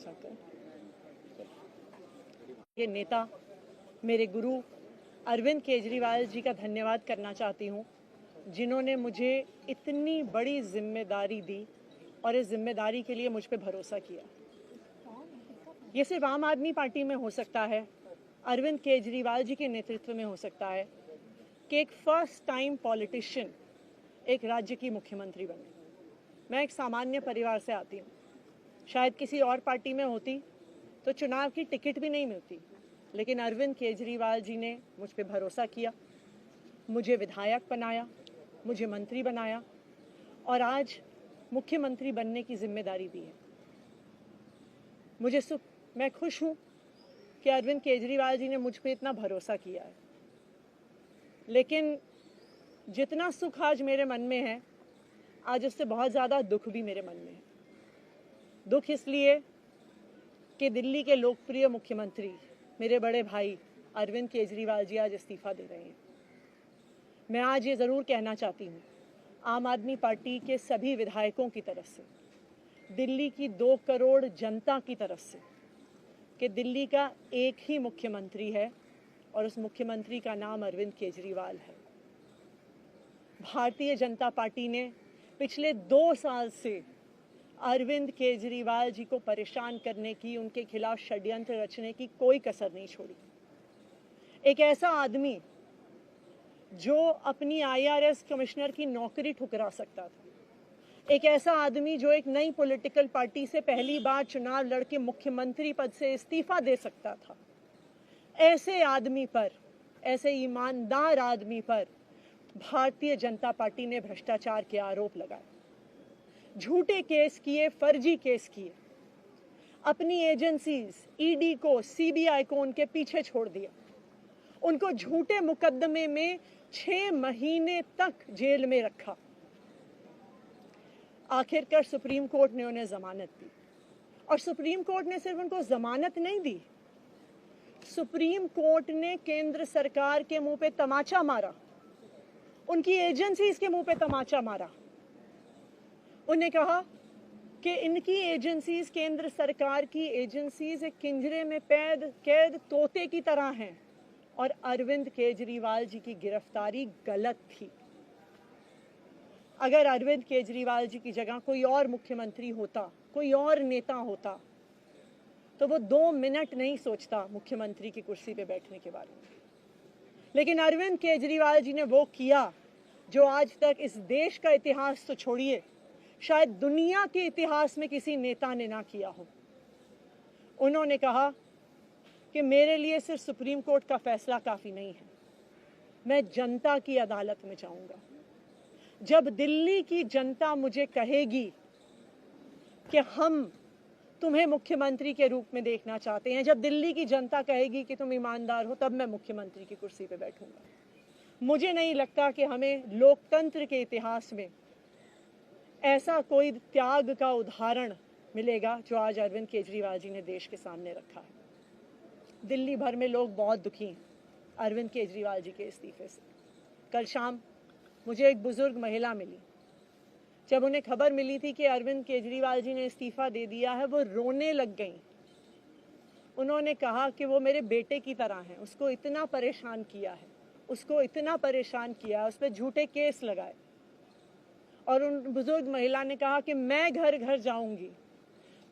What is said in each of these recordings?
Start करें। ये नेता मेरे गुरु अरविंद केजरीवाल जी का धन्यवाद करना चाहती हूँ, जिन्होंने मुझे इतनी बड़ी जिम्मेदारी दी और इस जिम्मेदारी के लिए मुझ पे भरोसा किया। ये सिर्फ आम आदमी पार्टी में हो सकता है, अरविंद केजरीवाल जी के नेतृत्व में हो सकता है कि एक फर्स्ट टाइम पॉलिटिशियन एक राज्य की मुख्यमंत्री बने। मैं एक सामान्य परिवार से आती हूँ। शायद किसी और पार्टी में होती तो चुनाव की टिकट भी नहीं मिलती, लेकिन अरविंद केजरीवाल जी ने मुझ पे भरोसा किया, मुझे विधायक बनाया, मुझे मंत्री बनाया और आज मुख्यमंत्री बनने की जिम्मेदारी दी है। मैं खुश हूँ कि अरविंद केजरीवाल जी ने मुझ पे इतना भरोसा किया है, लेकिन जितना सुख आज मेरे मन में है, आज उससे बहुत ज़्यादा दुख भी मेरे मन में है। दुख इसलिए कि दिल्ली के लोकप्रिय मुख्यमंत्री मेरे बड़े भाई अरविंद केजरीवाल जी आज इस्तीफा दे रहे हैं। मैं आज ये ज़रूर कहना चाहती हूँ आम आदमी पार्टी के सभी विधायकों की तरफ से, दिल्ली की 2 करोड़ जनता की तरफ से, कि दिल्ली का एक ही मुख्यमंत्री है और उस मुख्यमंत्री का नाम अरविंद केजरीवाल है। भारतीय जनता पार्टी ने पिछले 2 साल से अरविंद केजरीवाल जी को परेशान करने की, उनके खिलाफ षड्यंत्र रचने की कोई कसर नहीं छोड़ी। एक ऐसा आदमी जो अपनी IRS कमिश्नर की नौकरी ठुकरा सकता था, एक ऐसा आदमी जो एक नई पॉलिटिकल पार्टी से पहली बार चुनाव लड़के मुख्यमंत्री पद से इस्तीफा दे सकता था, ऐसे आदमी पर, ऐसे ईमानदार आदमी पर भारतीय जनता पार्टी ने भ्रष्टाचार के आरोप लगाए, झूठे केस किए, फर्जी केस किए, अपनी एजेंसीज ED को, CBI को उनके पीछे छोड़ दिया, उनको झूठे मुकदमे में 6 महीने तक जेल में रखा। आखिरकार सुप्रीम कोर्ट ने उन्हें जमानत दी और सुप्रीम कोर्ट ने सिर्फ उनको जमानत नहीं दी, सुप्रीम कोर्ट ने केंद्र सरकार के मुंह पे तमाचा मारा, उनकी एजेंसीज के मुंह पे तमाचा मारा। उन्हें कहा कि इनकी एजेंसीज, केंद्र सरकार की एजेंसीज एक पिंजरे में कैद तोते की तरह हैं और अरविंद केजरीवाल जी की गिरफ्तारी गलत थी। अगर अरविंद केजरीवाल जी की जगह कोई और मुख्यमंत्री होता, कोई और नेता होता, तो वो 2 मिनट नहीं सोचता मुख्यमंत्री की कुर्सी पे बैठने के बारे में। लेकिन अरविंद केजरीवाल जी ने वो किया जो आज तक इस देश का इतिहास तो छोड़िए, शायद दुनिया के इतिहास में किसी नेता ने ना किया हो। उन्होंने कहा कि मेरे लिए सिर्फ सुप्रीम कोर्ट का फैसला काफ़ी नहीं है, मैं जनता की अदालत में जाऊंगा। जब दिल्ली की जनता मुझे कहेगी कि हम तुम्हें मुख्यमंत्री के रूप में देखना चाहते हैं, जब दिल्ली की जनता कहेगी कि तुम ईमानदार हो, तब मैं मुख्यमंत्री की कुर्सी पे बैठूंगा। मुझे नहीं लगता कि हमें लोकतंत्र के इतिहास में ऐसा कोई त्याग का उदाहरण मिलेगा जो आज अरविंद केजरीवाल जी ने देश के सामने रखा है। दिल्ली भर में लोग बहुत दुखी हैं अरविंद केजरीवाल जी के इस्तीफे से। कल शाम मुझे एक बुजुर्ग महिला मिली, जब उन्हें खबर मिली थी कि अरविंद केजरीवाल जी ने इस्तीफा दे दिया है, वो रोने लग गई। उन्होंने कहा कि वो मेरे बेटे की तरह हैं, उसको इतना परेशान किया है, उसको इतना परेशान किया, उस पर झूठे केस लगाए। और उन बुजुर्ग महिला ने कहा कि मैं घर घर जाऊंगी,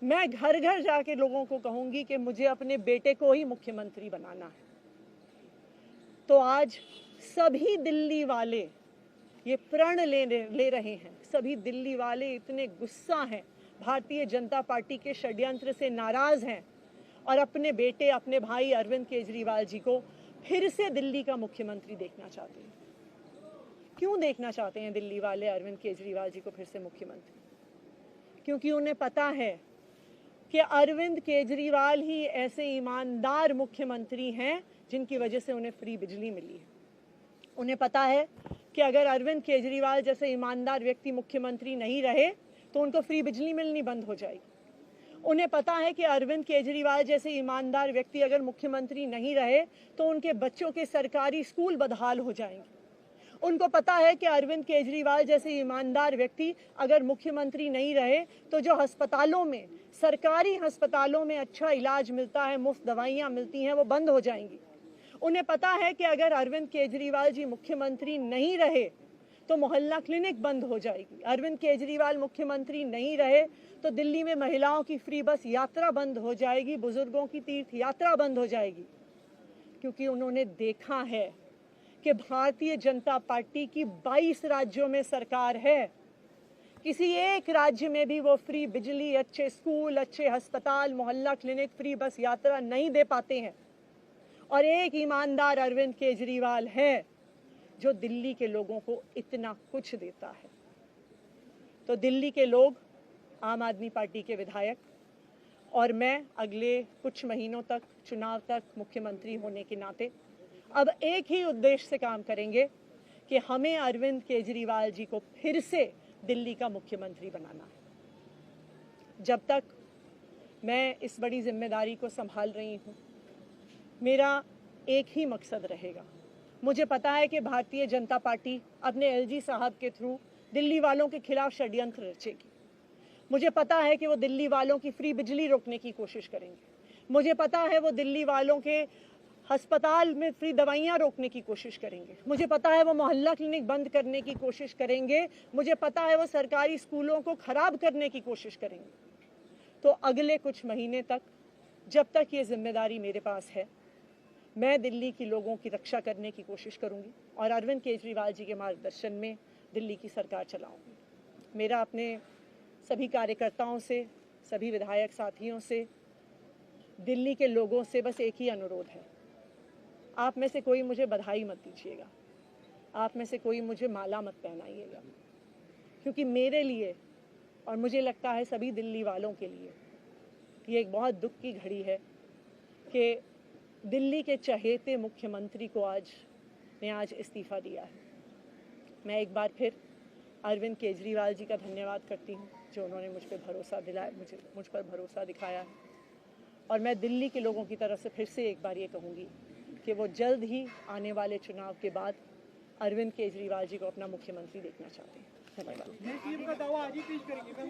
मैं घर घर जाके लोगों को कहूंगी कि मुझे अपने बेटे को ही मुख्यमंत्री बनाना है। तो आज सभी दिल्ली वाले ये प्रण ले रहे हैं, सभी दिल्ली वाले इतने गुस्सा हैं, भारतीय जनता पार्टी के षड्यंत्र से नाराज हैं और अपने बेटे, अपने भाई अरविंद केजरीवाल जी को फिर से दिल्ली का मुख्यमंत्री देखना चाहते हैं। क्यों देखना चाहते हैं दिल्ली वाले अरविंद केजरीवाल जी को फिर से मुख्यमंत्री? क्योंकि उन्हें पता है कि अरविंद केजरीवाल ही ऐसे ईमानदार मुख्यमंत्री हैं जिनकी वजह से उन्हें फ्री बिजली मिली है। उन्हें पता है कि अगर अरविंद केजरीवाल जैसे ईमानदार व्यक्ति मुख्यमंत्री नहीं रहे तो उनको फ्री बिजली मिलनी बंद हो जाएगी। उन्हें पता है कि अरविंद केजरीवाल जैसे ईमानदार व्यक्ति अगर मुख्यमंत्री नहीं रहे तो उनके बच्चों के सरकारी स्कूल बदहाल हो जाएंगे। उनको पता है कि अरविंद केजरीवाल जैसे ईमानदार व्यक्ति अगर मुख्यमंत्री नहीं रहे तो जो अस्पतालों में सरकारी अस्पतालों में अच्छा इलाज मिलता है, मुफ्त दवाइयाँ मिलती हैं, वो बंद हो जाएंगी। उन्हें पता है कि अगर अरविंद केजरीवाल जी मुख्यमंत्री नहीं रहे तो मोहल्ला क्लिनिक बंद हो जाएगी। अरविंद केजरीवाल मुख्यमंत्री नहीं रहे तो दिल्ली में महिलाओं की फ्री बस यात्रा बंद हो जाएगी, बुजुर्गों की तीर्थ यात्रा बंद हो जाएगी। क्योंकि उन्होंने देखा है कि भारतीय जनता पार्टी की 22 राज्यों में सरकार है, किसी एक राज्य में भी वो फ्री बिजली, अच्छे स्कूल, अच्छे अस्पताल, मोहल्ला क्लिनिक, फ्री बस यात्रा नहीं दे पाते हैं। और एक ईमानदार अरविंद केजरीवाल है जो दिल्ली के लोगों को इतना कुछ देता है। तो दिल्ली के लोग, आम आदमी पार्टी के विधायक और मैं अगले कुछ महीनों तक, चुनाव तक मुख्यमंत्री होने के नाते अब एक ही उद्देश्य से काम करेंगे कि हमें अरविंद केजरीवाल जी को फिर से दिल्ली का मुख्यमंत्री बनाना है। जब तक मैं इस बड़ी जिम्मेदारी को संभाल रही हूँ, मेरा एक ही मकसद रहेगा। मुझे पता है कि भारतीय जनता पार्टी अपने एलजी साहब के थ्रू दिल्ली वालों के खिलाफ षड्यंत्र रचेगी। मुझे पता है कि वो दिल्ली वालों की फ्री बिजली रोकने की कोशिश करेंगे। मुझे पता है वो दिल्ली वालों के अस्पताल में फ्री दवाइयाँ रोकने की कोशिश करेंगे। मुझे पता है वो मोहल्ला क्लिनिक बंद करने की कोशिश करेंगे। मुझे पता है वो सरकारी स्कूलों को खराब करने की कोशिश करेंगे। तो अगले कुछ महीने तक, जब तक ये जिम्मेदारी मेरे पास है, मैं दिल्ली के लोगों की रक्षा करने की कोशिश करूंगी और अरविंद केजरीवाल जी के मार्गदर्शन में दिल्ली की सरकार चलाऊंगी। मेरा अपने सभी कार्यकर्ताओं से, सभी विधायक साथियों से, दिल्ली के लोगों से बस एक ही अनुरोध है, आप में से कोई मुझे बधाई मत दीजिएगा, आप में से कोई मुझे माला मत पहनाइएगा, क्योंकि मेरे लिए और मुझे लगता है सभी दिल्ली वालों के लिए ये एक बहुत दुख की घड़ी है कि दिल्ली के चहेते मुख्यमंत्री को आज इस्तीफा दिया है। मैं एक बार फिर अरविंद केजरीवाल जी का धन्यवाद करती हूँ जो उन्होंने मुझ पर भरोसा दिलाया, मुझ पर भरोसा दिखाया है। और मैं दिल्ली के लोगों की तरफ से फिर से एक बार ये कहूँगी कि वो जल्द ही आने वाले चुनाव के बाद अरविंद केजरीवाल जी को अपना मुख्यमंत्री देखना चाहते हैं। धन्यवाद। का दावा आज ही पेश करेंगे।